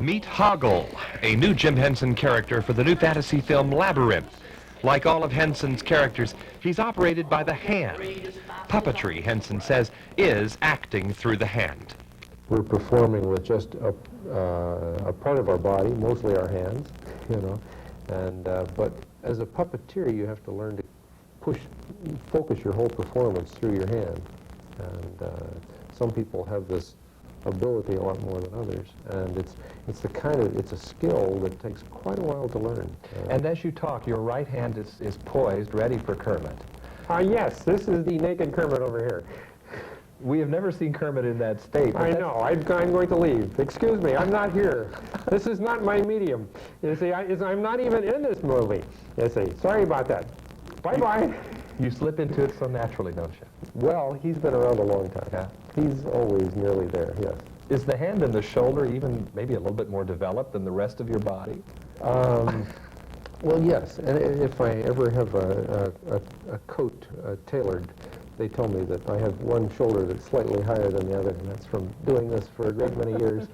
Meet Hoggle, a new Jim Henson character for the new fantasy film Labyrinth. Like all of Henson's characters, he's operated by the hand. Puppetry, Henson says, is acting through the hand. We're performing with just a part of our body, mostly our hands, and but as a puppeteer, you have to learn to focus your whole performance through your hand. And some people have this ability a lot more than others, and it's a skill that takes quite a while to learn. And as you talk, your right hand is poised, ready for Kermit. Yes, this is the naked Kermit over here. We have never seen Kermit in that state. I know. I'm going to leave. Excuse me, I'm not here. This is not my medium. You see, I'm not even in this movie. You see, sorry about that. Bye-bye. You slip into it so naturally, don't you? Well, he's been around a long time. Yeah. He's always nearly there, yes. Is the hand and the shoulder even maybe a little bit more developed than the rest of your body? Well, yes. And if I ever have a coat tailored, they tell me that I have one shoulder that's slightly higher than the other, and that's from doing this for a great many years.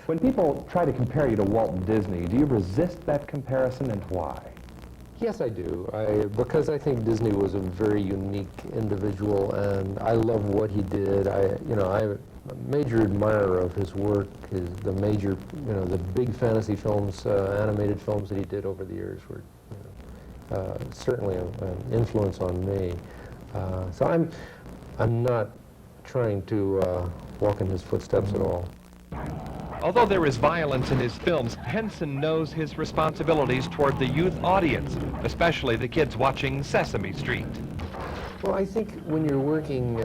When people try to compare you to Walt Disney, do you resist that comparison, and why? Yes, I do. Because I think Disney was a very unique individual, and I love what he did. I'm a major admirer of his work. The big fantasy films, animated films that he did over the years were certainly an influence on me. So I'm not trying to walk in his footsteps at all. Although there is violence in his films, Henson knows his responsibilities toward the youth audience, especially the kids watching Sesame Street. Well, I think when you're working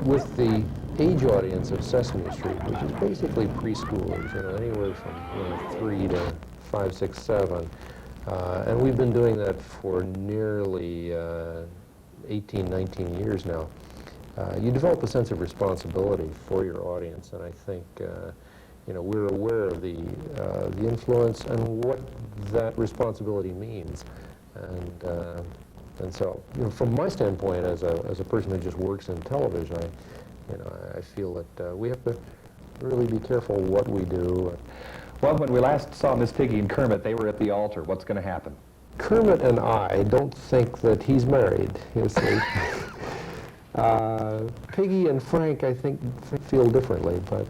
with the age audience of Sesame Street, which is basically preschoolers, anywhere from 3 to 5, 6, 7, and we've been doing that for nearly 18, 19 years now, you develop a sense of responsibility for your audience, and I think we're aware of the influence and what that responsibility means, and so from my standpoint as a person who just works in television, I feel that we have to really be careful what we do. Well, when we last saw Miss Piggy and Kermit, they were at the altar. What's going to happen? Kermit and I don't think that he's married, you see. Piggy and Frank, I think, feel differently, but,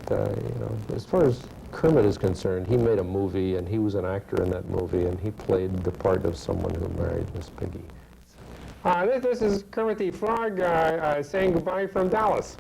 as far as Kermit is concerned, he made a movie, and he was an actor in that movie, and he played the part of someone who married Miss Piggy. This is Kermit the Frog saying goodbye from Dallas.